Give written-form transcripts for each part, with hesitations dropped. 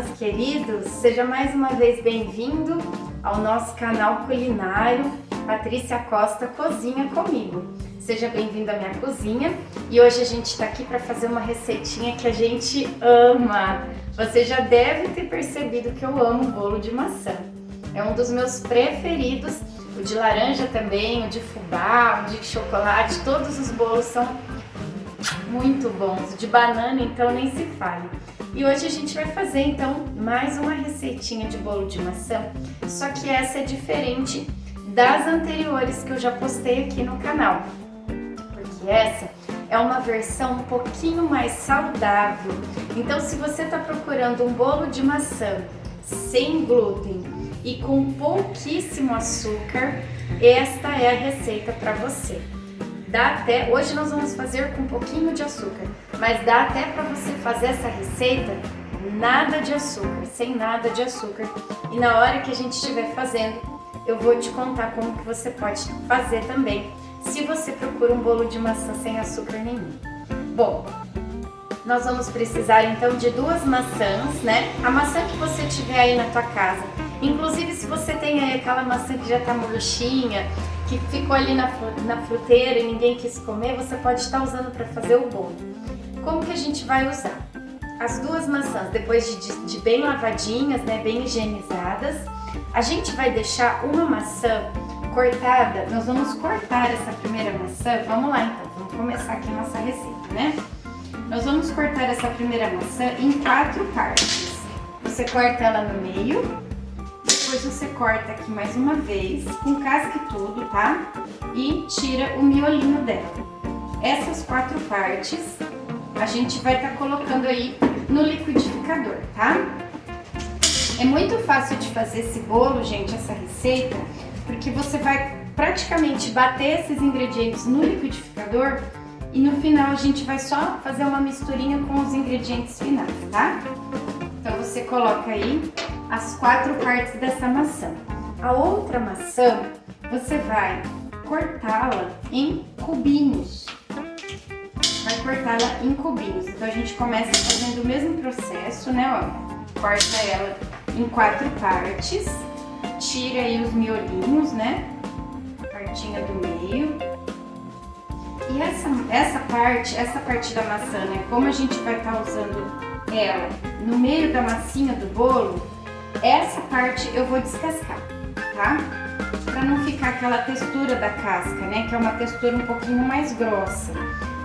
meus queridos, seja mais uma vez bem-vindo ao nosso canal culinário Patrícia Costa Cozinha Comigo. Seja bem-vindo à minha cozinha e hoje a gente está aqui para fazer uma receitinha que a gente ama. Você já deve ter percebido que eu amo bolo de maçã. É um dos meus preferidos, o de laranja também, o de fubá, o de chocolate, todos os bolos são muito bons. O de banana então nem se fale. E hoje a gente vai fazer então mais uma receitinha de bolo de maçã, só que essa é diferente das anteriores que eu já postei aqui no canal, porque essa é uma versão um pouquinho mais saudável. Então se você está procurando um bolo de maçã sem glúten e com pouquíssimo açúcar, esta é a receita para você. Dá até, hoje nós vamos fazer com um pouquinho de açúcar, mas dá até para você fazer essa receita nada de açúcar, sem nada de açúcar. E na hora que a gente estiver fazendo, eu vou te contar como que você pode fazer também, se você procura um bolo de maçã sem açúcar nenhum. Bom, nós vamos precisar então de 2 maçãs, né? A maçã que você tiver aí na tua casa. Inclusive se você tem aí aquela maçã que já tá murchinha, que ficou ali na fruteira e ninguém quis comer, você pode estar usando para fazer o bolo. Como que a gente vai usar? As 2 maçãs, depois de bem lavadinhas, né, bem higienizadas, a gente vai deixar uma maçã cortada. Nós vamos cortar essa primeira maçã. Vamos lá então, vamos começar aqui nossa receita, né? Nós vamos cortar essa primeira maçã em 4 partes. Você corta ela no meio, depois você corta aqui mais uma vez, com casca e tudo, tá? E tira o miolinho dela. Essas 4 partes a gente vai estar colocando aí no liquidificador, tá? É muito fácil de fazer esse bolo, gente, essa receita, porque você vai praticamente bater esses ingredientes no liquidificador e no final a gente vai só fazer uma misturinha com os ingredientes finais, tá? Então você coloca aí as 4 partes dessa maçã. A outra maçã você vai cortá-la em cubinhos. Vai cortá-la em cubinhos. Então a gente começa fazendo o mesmo processo, né? Ó, corta ela em 4 partes, tira aí os miolinhos, né? Partinha do meio. E essa parte da maçã, né? Como a gente vai estar usando ela no meio da massinha do bolo, essa parte eu vou descascar, tá? Pra não ficar aquela textura da casca, né? Que é uma textura um pouquinho mais grossa.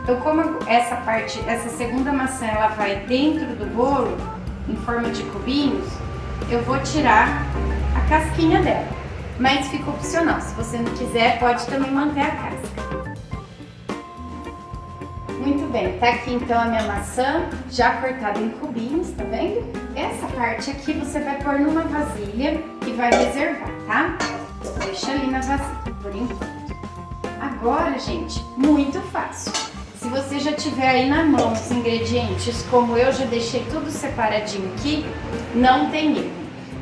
Então, como essa segunda maçã, ela vai dentro do bolo, em forma de cubinhos, eu vou tirar a casquinha dela. Mas fica opcional, se você não quiser, pode também manter a casca. Muito bem, tá aqui então a minha maçã já cortada em cubinhos, tá vendo? Essa parte aqui você vai pôr numa vasilha e vai reservar, tá? Deixa ali na vasilha, por enquanto. Agora, gente, muito fácil. Se você já tiver aí na mão os ingredientes, como eu já deixei tudo separadinho aqui, não tem erro.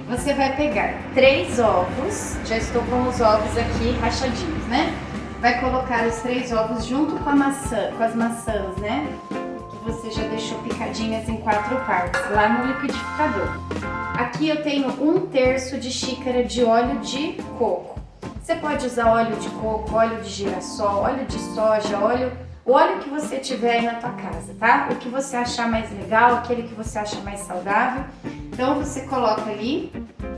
Você vai pegar 3 ovos, já estou com os ovos aqui rachadinhos, né? Vai colocar os 3 ovos junto com as maçãs, né? Que você já deixou picadinhas em 4 partes, lá no liquidificador. Aqui eu tenho 1/3 de xícara de óleo de coco. Você pode usar óleo de coco, óleo de girassol, óleo de soja, o óleo que você tiver aí na tua casa, tá? O que você achar mais legal, aquele que você acha mais saudável. Então você coloca ali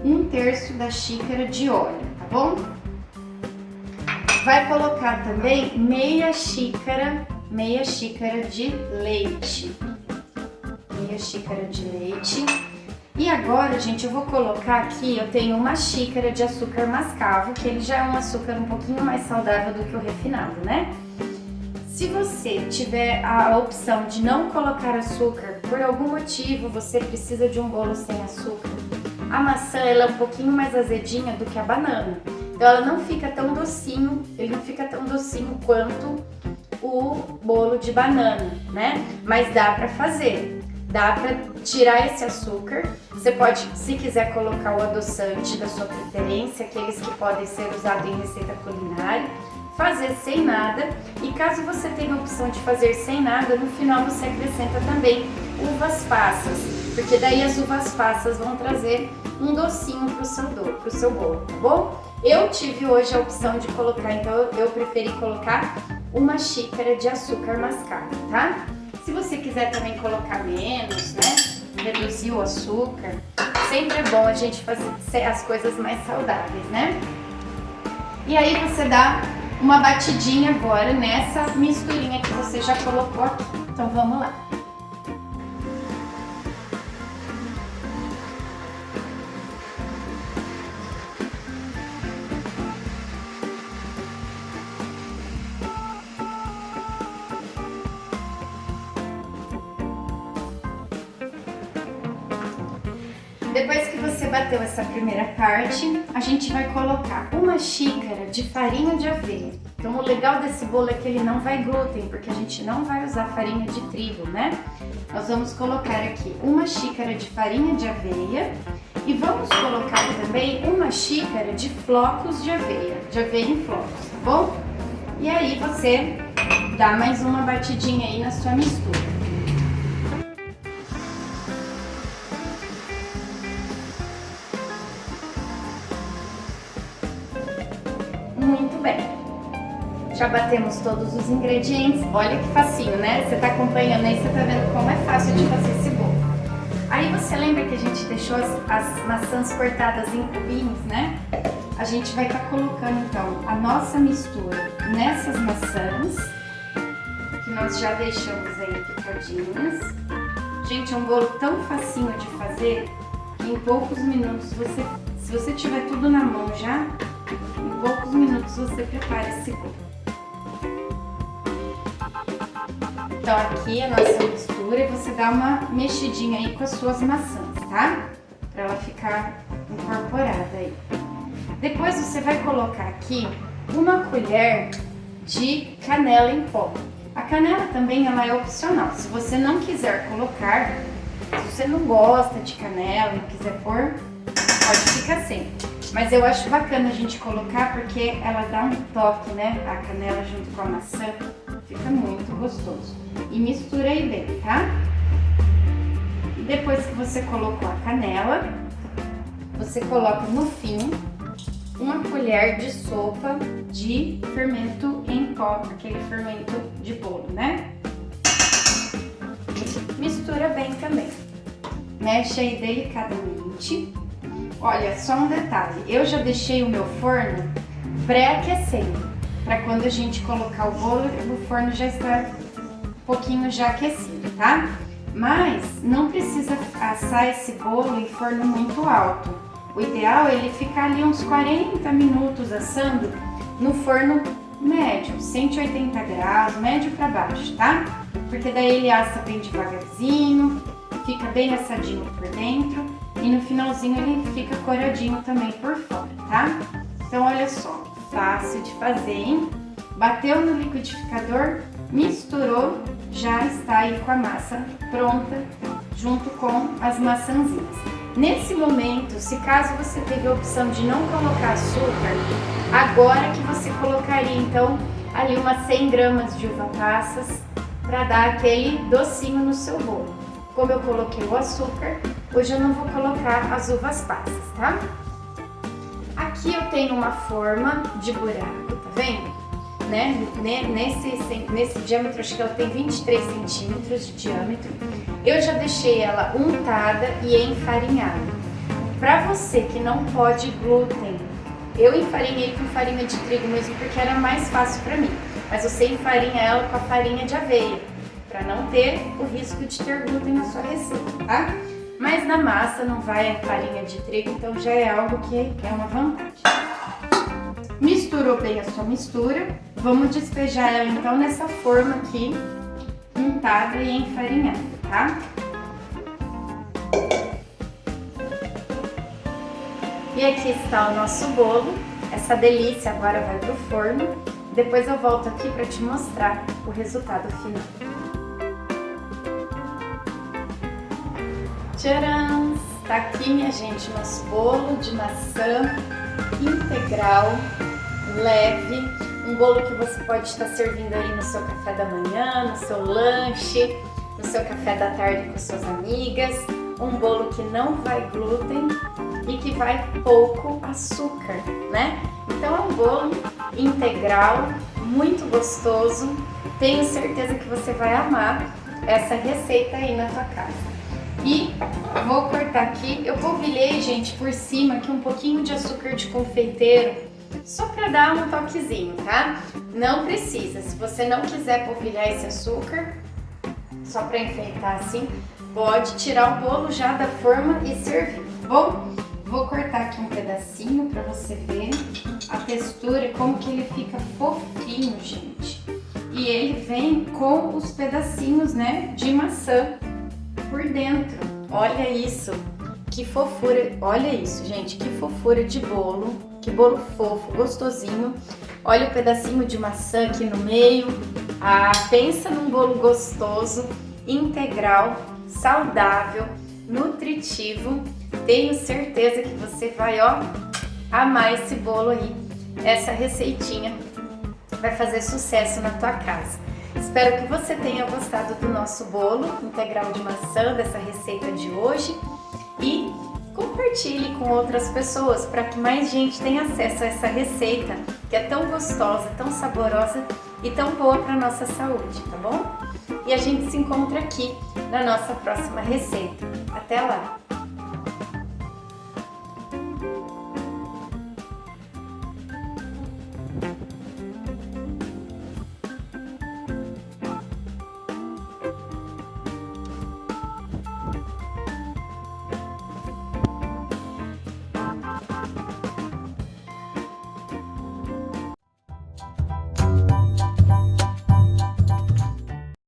1/3 da xícara de óleo, tá bom? Vai colocar também meia xícara de leite. Meia xícara de leite. E agora, gente, eu vou colocar aqui, eu tenho 1 xícara de açúcar mascavo, que ele já é um açúcar um pouquinho mais saudável do que o refinado, né? Se você tiver a opção de não colocar açúcar, por algum motivo você precisa de um bolo sem açúcar, a maçã ela é um pouquinho mais azedinha do que a banana. Então ela não fica tão docinho, ele não fica tão docinho quanto o bolo de banana, né? Mas dá pra fazer, dá pra tirar esse açúcar. Você pode, se quiser, colocar o adoçante da sua preferência, aqueles que podem ser usados em receita culinária, fazer sem nada. E caso você tenha a opção de fazer sem nada, no final você acrescenta também uvas passas. porque daí as uvas passas vão trazer um docinho pro seu bolo, tá bom? Eu tive hoje a opção de colocar, então eu preferi colocar uma xícara de açúcar mascavo, tá? Se você quiser também colocar menos, né? Reduzir o açúcar. Sempre é bom a gente fazer as coisas mais saudáveis, né? E aí você dá uma batidinha agora nessa misturinha que você já colocou aqui. Então vamos lá. Depois que você bateu essa primeira parte, a gente vai colocar uma xícara de farinha de aveia. Então o legal desse bolo é que ele não vai glúten, porque a gente não vai usar farinha de trigo, né? Nós vamos colocar aqui uma xícara de farinha de aveia e vamos colocar também uma xícara de flocos de aveia em flocos, tá bom? E aí você dá mais uma batidinha aí na sua mistura. Muito bem, já batemos todos os ingredientes, olha que facinho, né? Você tá acompanhando aí, você tá vendo como é fácil de fazer esse bolo. Aí você lembra que a gente deixou as maçãs cortadas em cubinhos, né? A gente vai estar colocando então a nossa mistura nessas maçãs, que nós já deixamos aí picadinhas. Gente, é um bolo tão facinho de fazer, que em poucos minutos se você tiver tudo na mão já, em poucos minutos você prepara esse bolo. Então aqui a nossa mistura e você dá uma mexidinha aí com as suas maçãs, tá? Pra ela ficar incorporada aí. Depois você vai colocar aqui uma colher de canela em pó. A canela também ela é opcional. Se você não quiser colocar, se você não gosta de canela, não quiser pôr, pode ficar sem. Mas eu acho bacana a gente colocar porque ela dá um toque, né? A canela junto com a maçã, fica muito gostoso. E mistura aí bem, tá? E depois que você colocou a canela, você coloca no fim uma colher de sopa de fermento em pó, aquele fermento de bolo, né? Mistura bem também. Mexe aí delicadamente. Olha, só um detalhe, eu já deixei o meu forno pré-aquecendo, para quando a gente colocar o bolo, o forno já está um pouquinho já aquecido, tá? Mas não precisa assar esse bolo em forno muito alto. O ideal é ele ficar ali uns 40 minutos assando no forno médio, 180 graus, médio para baixo, tá? Porque daí ele assa bem devagarzinho, fica bem assadinho por dentro e no finalzinho ele fica coradinho também por fora, tá? Então olha só, fácil de fazer, hein? Bateu no liquidificador, misturou, já está aí com a massa pronta junto com as maçãzinhas. Nesse momento, se caso você teve a opção de não colocar açúcar, agora que você colocaria então ali umas 100 gramas de uva passas para dar aquele docinho no seu bolo. Como eu coloquei o açúcar, hoje eu não vou colocar as uvas passas, tá? Aqui eu tenho uma forma de buraco, tá vendo? Né? Nesse diâmetro, acho que ela tem 23 centímetros de diâmetro. Eu já deixei ela untada e enfarinhada. Para você que não pode glúten, eu enfarinhei com farinha de trigo mesmo porque era mais fácil para mim. Mas você enfarinha ela com a farinha de aveia, para não ter o risco de ter glúten na sua receita, tá? Mas na massa não vai a farinha de trigo, então já é algo que é uma vantagem. Misturou bem a sua mistura, vamos despejar ela então nessa forma aqui, untada e enfarinhada, tá? E aqui está o nosso bolo, essa delícia agora vai pro forno, depois eu volto aqui para te mostrar o resultado final. Tcharam! Tá aqui, minha gente, nosso bolo de maçã integral, leve, um bolo que você pode estar servindo aí no seu café da manhã, no seu lanche, no seu café da tarde com suas amigas, um bolo que não vai glúten e que vai pouco açúcar, né? Então é um bolo integral, muito gostoso. Tenho certeza que você vai amar essa receita aí na tua casa. E vou cortar aqui, eu polvilhei, gente, por cima aqui um pouquinho de açúcar de confeiteiro, só para dar um toquezinho, tá? Não precisa, se você não quiser polvilhar esse açúcar, só para enfeitar assim, pode tirar o bolo já da forma e servir, tá bom? Vou cortar aqui um pedacinho para você ver a textura e como que ele fica fofinho, gente. E ele vem com os pedacinhos, né, de maçã por dentro. Olha isso, que fofura, olha isso, gente, que fofura de bolo, que bolo fofo, gostosinho. Olha o pedacinho de maçã aqui no meio. Ah, pensa num bolo gostoso, integral, saudável, nutritivo. Tenho certeza que você vai, ó, amar esse bolo aí. Essa receitinha vai fazer sucesso na tua casa. Espero que você tenha gostado do nosso bolo integral de maçã, dessa receita de hoje, e compartilhe com outras pessoas para que mais gente tenha acesso a essa receita que é tão gostosa, tão saborosa e tão boa para nossa saúde, tá bom? E a gente se encontra aqui na nossa próxima receita. Até lá!